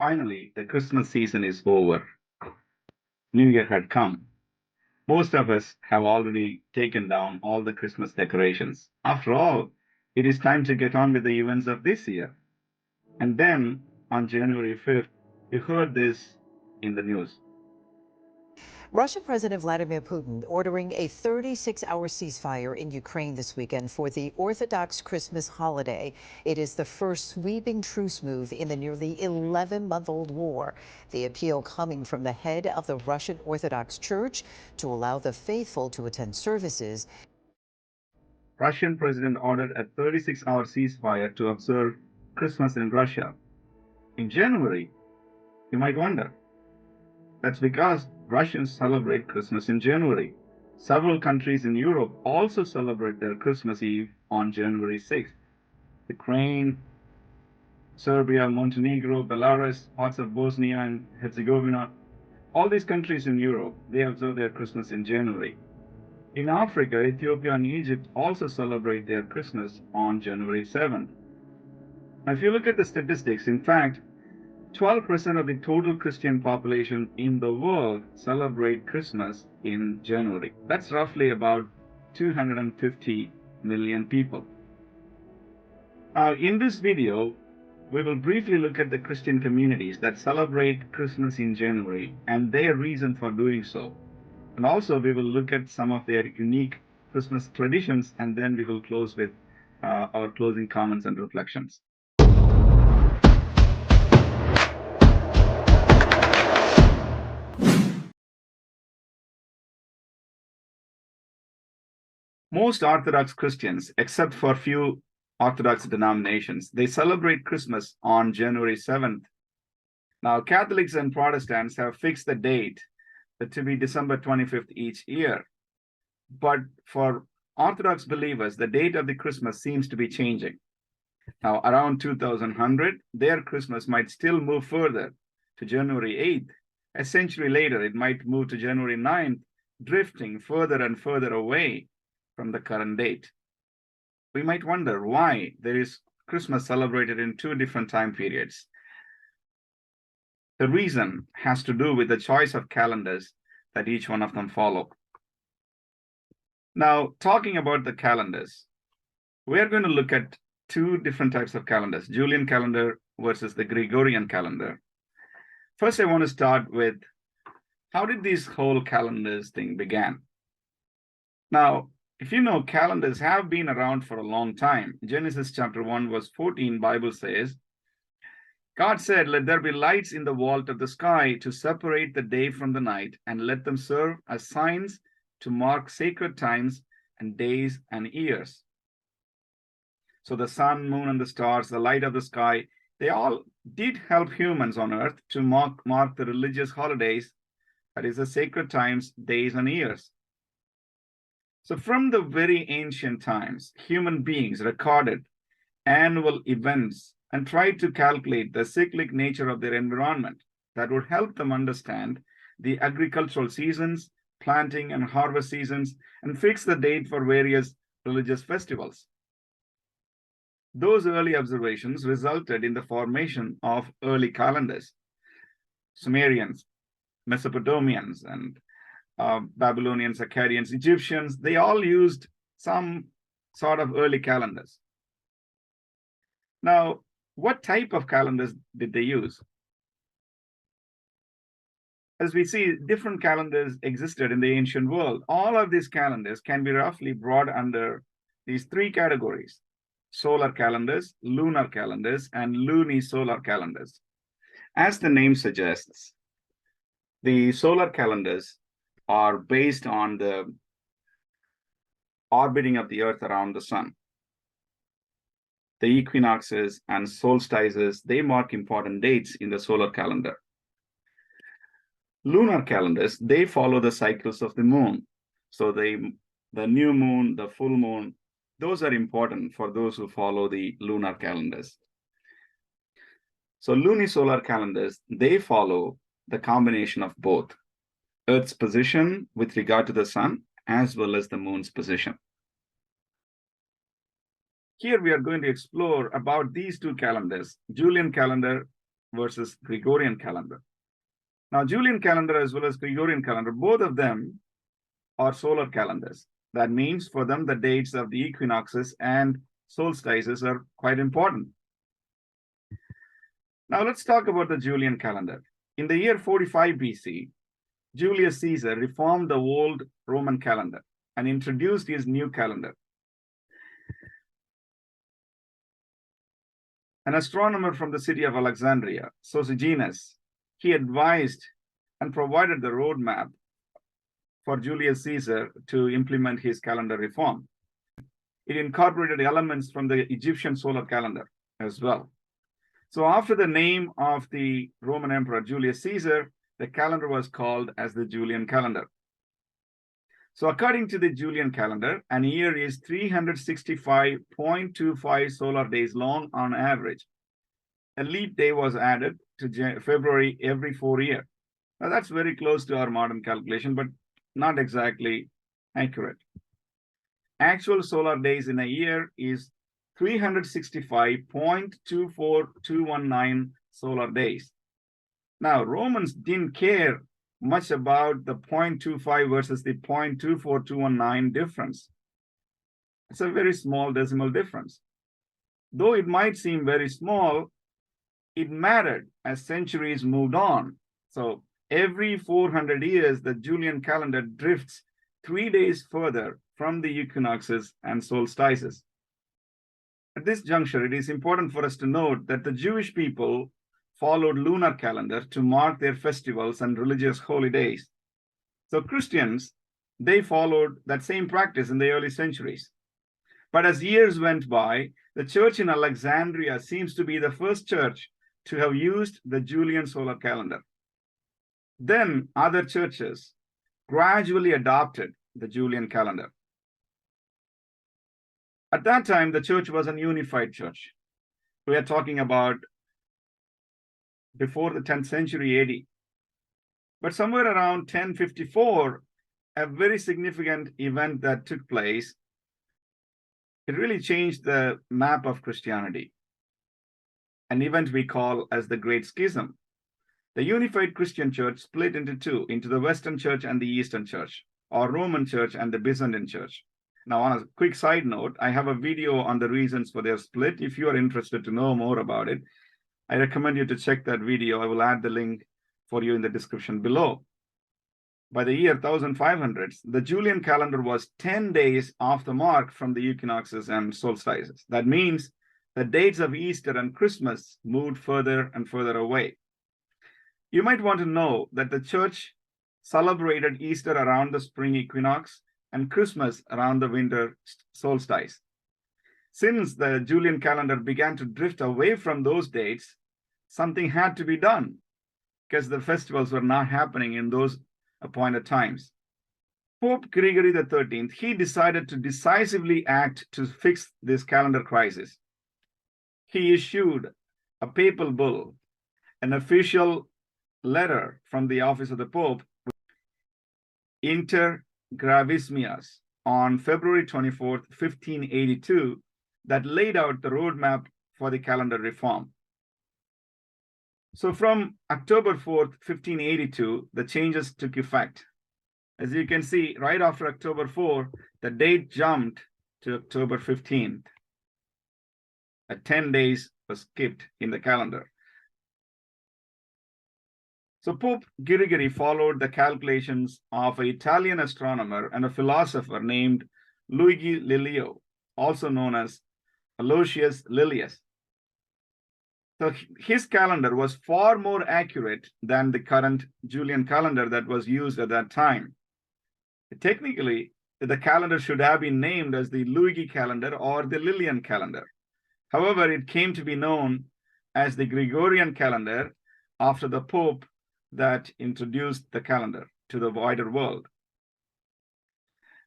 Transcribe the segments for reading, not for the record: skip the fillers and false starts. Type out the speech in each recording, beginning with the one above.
Finally, the Christmas season is over. New Year had come. Most of us have already taken down all the Christmas decorations. After all, it is time to get on with the events of this year. And then, on January 5th, you heard this in the news. Russian President Vladimir Putin ordering a 36-hour ceasefire in Ukraine this weekend for the Orthodox Christmas holiday. It is the first sweeping truce move in the nearly 11-month-old war. The appeal coming from the head of the Russian Orthodox Church to allow the faithful to attend services. Russian president ordered a 36-hour ceasefire to observe Christmas in Russia. In January, you might wonder. That's because Russians celebrate Christmas in January. Several countries in Europe also celebrate their Christmas Eve on January 6th. Ukraine, Serbia, Montenegro, Belarus, parts of Bosnia and Herzegovina, all these countries in Europe, they observe their Christmas in January. In Africa, Ethiopia and Egypt also celebrate their Christmas on January 7th. Now, if you look at the statistics, in fact, 12% of the total Christian population in the world celebrate Christmas in January. That's roughly about 250 million people. In this video, we will briefly look at the Christian communities that celebrate Christmas in January and their reason for doing so. And also, we will look at some of their unique Christmas traditions, and then we will close with our closing comments and reflections. Most Orthodox Christians, except for a few Orthodox denominations, they celebrate Christmas on January 7th. Now, Catholics and Protestants have fixed the date to be December 25th each year. But for Orthodox believers, the date of the Christmas seems to be changing. Now, around 2100, their Christmas might still move further to January 8th. A century later, it might move to January 9th, drifting further and further away from the current date. We might wonder why there is Christmas celebrated in two different time periods. The reason has to do with the choice of calendars that each one of them follow. Now, talking about the calendars, we are going to look at two different types of calendars, Julian calendar versus the Gregorian calendar. First, I want to start with how did this whole calendars thing began? Now, if you know, calendars have been around for a long time. Genesis chapter 1, verse 14, Bible says, God said, let there be lights in the vault of the sky to separate the day from the night, and let them serve as signs to mark sacred times and days and years. So the sun, moon, and the stars, the light of the sky, they all did help humans on earth to mark the religious holidays, that is the sacred times, days, and years. So from the very ancient times, human beings recorded annual events and tried to calculate the cyclic nature of their environment that would help them understand the agricultural seasons, planting and harvest seasons, and fix the date for various religious festivals. Those early observations resulted in the formation of early calendars. Sumerians, Mesopotamians, and Babylonians, Akkadians, Egyptians, they all used some sort of early calendars. Now, what type of calendars did they use? As we see, different calendars existed in the ancient world. All of these calendars can be roughly brought under these three categories: solar calendars, lunar calendars, and lunisolar calendars. As the name suggests, the solar calendars are based on the orbiting of the Earth around the sun. The equinoxes and solstices, they mark important dates in the solar calendar. Lunar calendars, they follow the cycles of the moon. So the new moon, the full moon, those are important for those who follow the lunar calendars. So lunisolar calendars, they follow the combination of both Earth's position with regard to the sun, as well as the moon's position. Here we are going to explore about these two calendars, Julian calendar versus Gregorian calendar. Now, Julian calendar as well as Gregorian calendar, both of them are solar calendars. That means for them, the dates of the equinoxes and solstices are quite important. Now, let's talk about the Julian calendar. In the year 45 BC, Julius Caesar reformed the old Roman calendar and introduced his new calendar. An astronomer from the city of Alexandria, Sosigenes, he advised and provided the roadmap for Julius Caesar to implement his calendar reform. It incorporated elements from the Egyptian solar calendar as well. So after the name of the Roman Emperor Julius Caesar, the calendar was called as the Julian calendar. So according to the Julian calendar, an year is 365.25 solar days long on average. A leap day was added to February every 4 years. Now that's very close to our modern calculation, but not exactly accurate. Actual solar days in a year is 365.24219 solar days. Now, Romans didn't care much about the 0.25 versus the 0.24219 difference. It's a very small decimal difference. Though it might seem very small, it mattered as centuries moved on. So every 400 years, the Julian calendar drifts 3 days further from the equinoxes and solstices. At this juncture, it is important for us to note that the Jewish people followed lunar calendar to mark their festivals and religious holy days. So Christians, they followed that same practice in the early centuries. But as years went by, the church in Alexandria seems to be the first church to have used the Julian solar calendar. Then other churches gradually adopted the Julian calendar. At that time, the church was a unified church. We are talking about before the 10th century AD. But somewhere around 1054, a very significant event that took place, it really changed the map of Christianity. An event we call as the Great Schism. The unified Christian church split into two, into the Western Church and the Eastern Church, or Roman Church and the Byzantine Church. Now, on a quick side note, I have a video on the reasons for their split. If you are interested to know more about it, I recommend you to check that video. I will add the link for you in the description below. By the year 1500s, the Julian calendar was 10 days off the mark from the equinoxes and solstices. That means the dates of Easter and Christmas moved further and further away. You might want to know that the church celebrated Easter around the spring equinox and Christmas around the winter solstice. Since the Julian calendar began to drift away from those dates, something had to be done because the festivals were not happening in those appointed times. Pope Gregory XIII, he decided to decisively act to fix this calendar crisis. He issued a papal bull, an official letter from the office of the Pope, Inter Gravissimias, on February 24th, 1582, that laid out the roadmap for the calendar reform. So from October 4th, 1582, the changes took effect. As you can see, right after October 4, the date jumped to October 15th. 10 days was skipped in the calendar. So Pope Gregory followed the calculations of an Italian astronomer and a philosopher named Luigi Lilio, also known as Aloysius Lilius. So his calendar was far more accurate than the current Julian calendar that was used at that time. Technically, the calendar should have been named as the Luigi calendar or the Lilian calendar. However, it came to be known as the Gregorian calendar after the Pope that introduced the calendar to the wider world.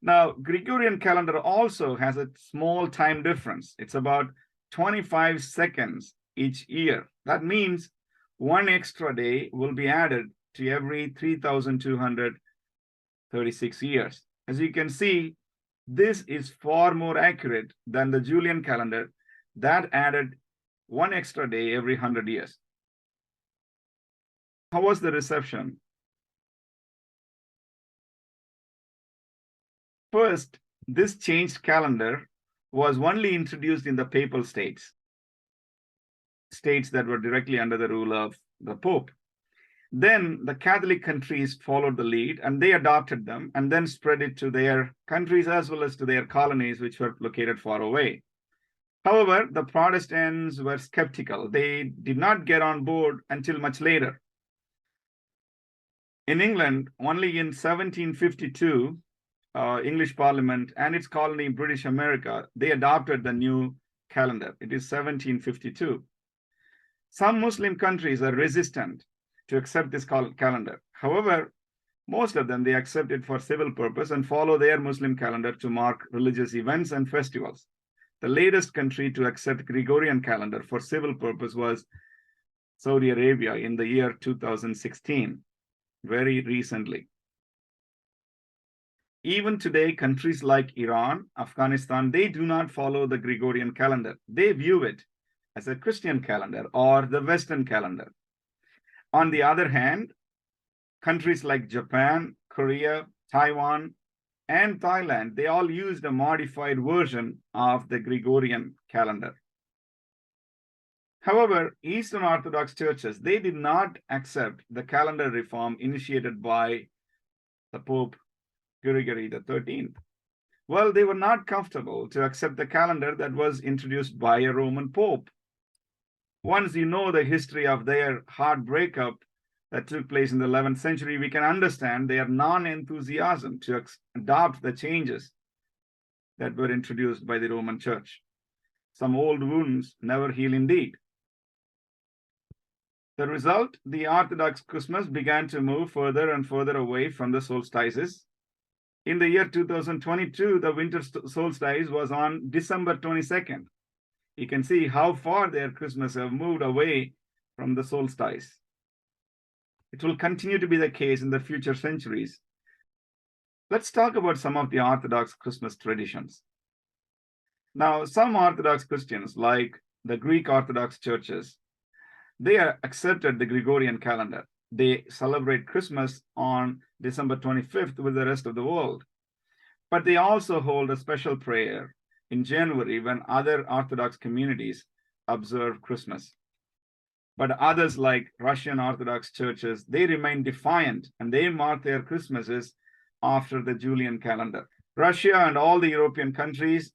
Now, Gregorian calendar also has a small time difference. It's about 25 seconds each year. That means one extra day will be added to every 3,236 years. As you can see, this is far more accurate than the Julian calendar that added one extra day every 100 years. How was the reception? First, this changed calendar was only introduced in the papal states that were directly under the rule of the Pope. Then the Catholic countries followed the lead and they adopted them and then spread it to their countries as well as to their colonies, which were located far away. However, the Protestants were skeptical. They did not get on board until much later. In England, only in 1752, English Parliament and its colony, British America, they adopted the new calendar. It is 1752. Some Muslim countries are resistant to accept this calendar. However, most of them, they accept it for civil purpose and follow their Muslim calendar to mark religious events and festivals. The latest country to accept Gregorian calendar for civil purpose was Saudi Arabia in the year 2016, very recently. Even today, countries like Iran, Afghanistan, they do not follow the Gregorian calendar. They view it as a Christian calendar or the Western calendar. On the other hand, countries like Japan, Korea, Taiwan, and Thailand, they all used a modified version of the Gregorian calendar. However, Eastern Orthodox churches, they did not accept the calendar reform initiated by the Pope Gregory XIII. Well, they were not comfortable to accept the calendar that was introduced by a Roman Pope. Once you know the history of their hard breakup that took place in the 11th century, we can understand their non-enthusiasm to adopt the changes that were introduced by the Roman Church. Some old wounds never heal indeed. The result, the Orthodox Christmas began to move further and further away from the solstices. In the year 2022, the winter solstice was on December 22nd. You can see how far their Christmas have moved away from the solstice. It will continue to be the case in the future centuries. Let's talk about some of the Orthodox Christmas traditions. Now, some Orthodox Christians, like the Greek Orthodox churches, they accepted the Gregorian calendar. They celebrate Christmas on December 25th with the rest of the world. But they also hold a special prayer in January when other Orthodox communities observe Christmas. But others, like Russian Orthodox churches, they remain defiant and they mark their Christmases after the Julian calendar. Russia and all the European countries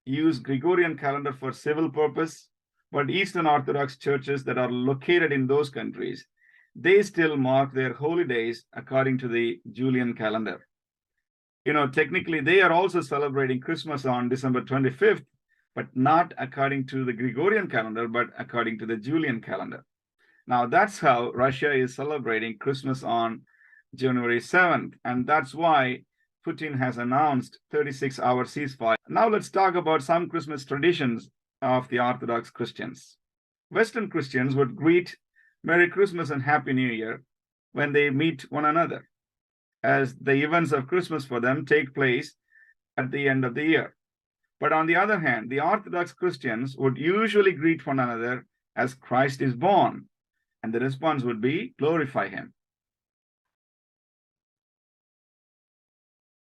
use Gregorian calendar for civil purpose, but Eastern Orthodox churches that are located in those countries, they still mark their holy days according to the Julian calendar. You know, technically, they are also celebrating Christmas on December 25th, but not according to the Gregorian calendar, but according to the Julian calendar. Now, that's how Russia is celebrating Christmas on January 7th, and that's why Putin has announced 36-hour ceasefire. Now, let's talk about some Christmas traditions of the Orthodox Christians. Western Christians would greet Merry Christmas and Happy New Year when they meet one another, as the events of Christmas for them take place at the end of the year. But on the other hand, the Orthodox Christians would usually greet one another as Christ is born, and the response would be, glorify him.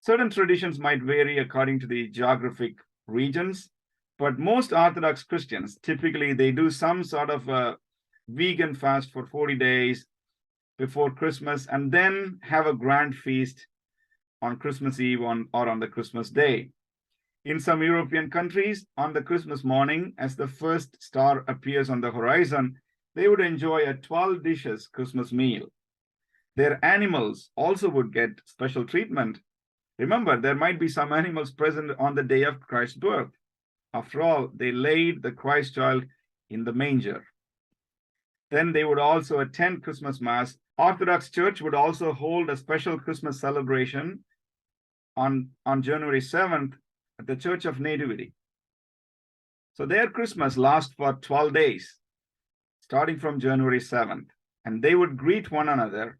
Certain traditions might vary according to the geographic regions, but most Orthodox Christians, typically they do some sort of a vegan fast for 40 days before Christmas, and then have a grand feast on Christmas Eve or on the Christmas day. In some European countries, on the Christmas morning, as the first star appears on the horizon, they would enjoy a 12 dishes Christmas meal. Their animals also would get special treatment. Remember, there might be some animals present on the day of Christ's birth. After all, they laid the Christ child in the manger. Then they would also attend Christmas Mass. Orthodox Church would also hold a special Christmas celebration on January 7th at the Church of Nativity. So their Christmas lasts for 12 days, starting from January 7th. And they would greet one another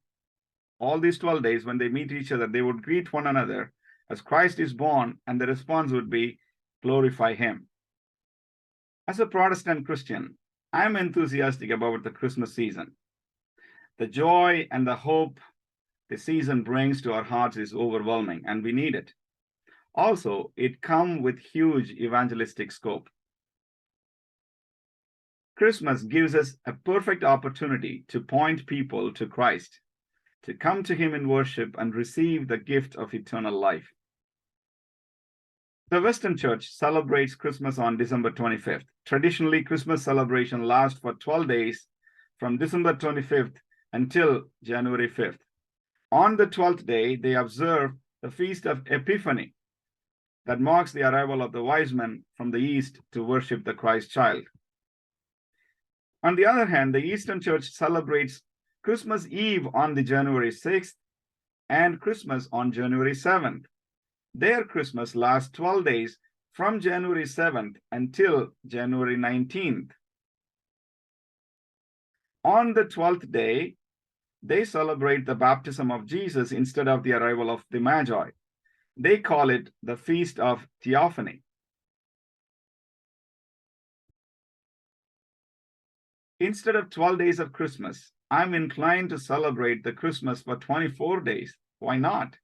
all these 12 days. When they meet each other, they would greet one another as Christ is born, and the response would be, glorify him. As a Protestant Christian, I'm enthusiastic about the Christmas season. The joy and the hope the season brings to our hearts is overwhelming, and we need it. Also, it comes with huge evangelistic scope. Christmas gives us a perfect opportunity to point people to Christ, to come to Him in worship and receive the gift of eternal life. The Western Church celebrates Christmas on December 25th. Traditionally, Christmas celebration lasts for 12 days from December 25th until January 5th. On the 12th day, they observe the Feast of Epiphany that marks the arrival of the wise men from the East to worship the Christ child. On the other hand, the Eastern Church celebrates Christmas Eve on the January 6th and Christmas on January 7th. Their Christmas lasts 12 days from January 7th until January 19th. On the 12th day, they celebrate the baptism of Jesus instead of the arrival of the Magi. They call it the Feast of Theophany. Instead of 12 days of Christmas, I'm inclined to celebrate the Christmas for 24 days. Why not?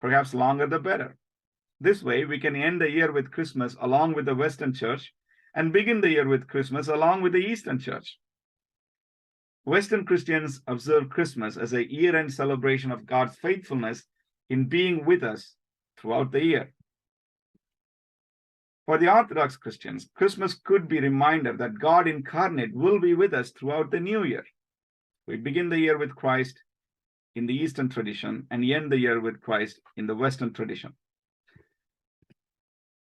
Perhaps longer the better. This way, we can end the year with Christmas along with the Western Church and begin the year with Christmas along with the Eastern Church. Western Christians observe Christmas as a year-end celebration of God's faithfulness in being with us throughout the year. For the Orthodox Christians, Christmas could be a reminder that God incarnate will be with us throughout the new year. We begin the year with Christ in the Eastern tradition and end the year with Christ in the Western tradition.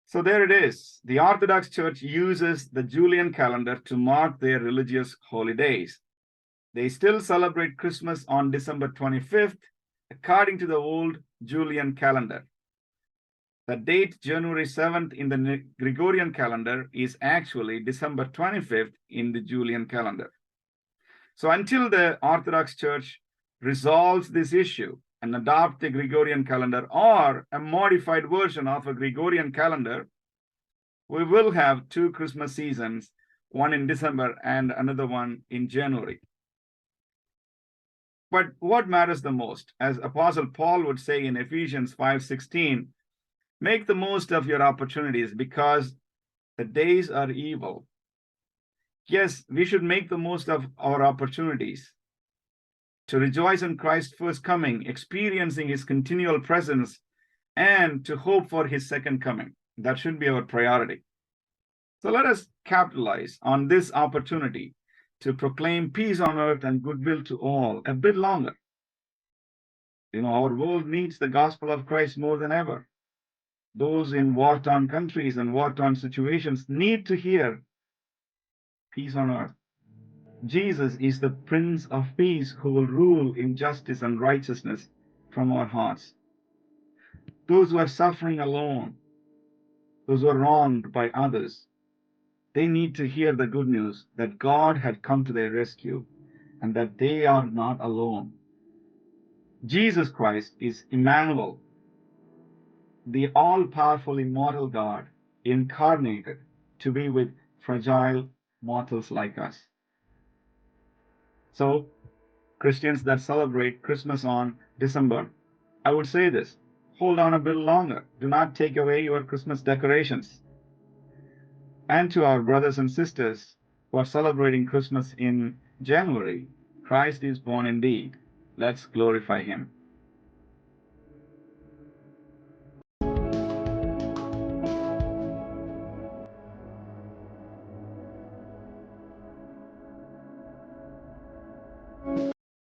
So there it is. The Orthodox Church uses the Julian calendar to mark their religious holidays. They still celebrate Christmas on December 25th, according to the old Julian calendar. The date January 7th in the Gregorian calendar is actually December 25th in the Julian calendar. So until the Orthodox Church resolves this issue and adopt the Gregorian calendar or a modified version of a Gregorian calendar, we will have two Christmas seasons, one in December and another one in January. But what matters the most, as Apostle Paul would say in Ephesians 5:16, make the most of your opportunities because the days are evil. Yes, we should make the most of our opportunities to rejoice in Christ's first coming, experiencing His continual presence, and to hope for His second coming. That should be our priority. So let us capitalize on this opportunity to proclaim peace on earth and goodwill to all a bit longer. Our world needs the gospel of Christ more than ever. Those in war-torn countries and war-torn situations need to hear peace on earth. Jesus is the Prince of Peace who will rule in justice and righteousness from our hearts. Those who are suffering alone, those who are wronged by others, they need to hear the good news that God had come to their rescue and that they are not alone. Jesus Christ is Emmanuel, the all-powerful immortal God incarnated to be with fragile mortals like us. So, Christians that celebrate Christmas on December, I would say this: hold on a bit longer. Do not take away your Christmas decorations. And to our brothers and sisters who are celebrating Christmas in January, Christ is born indeed. Let's glorify Him.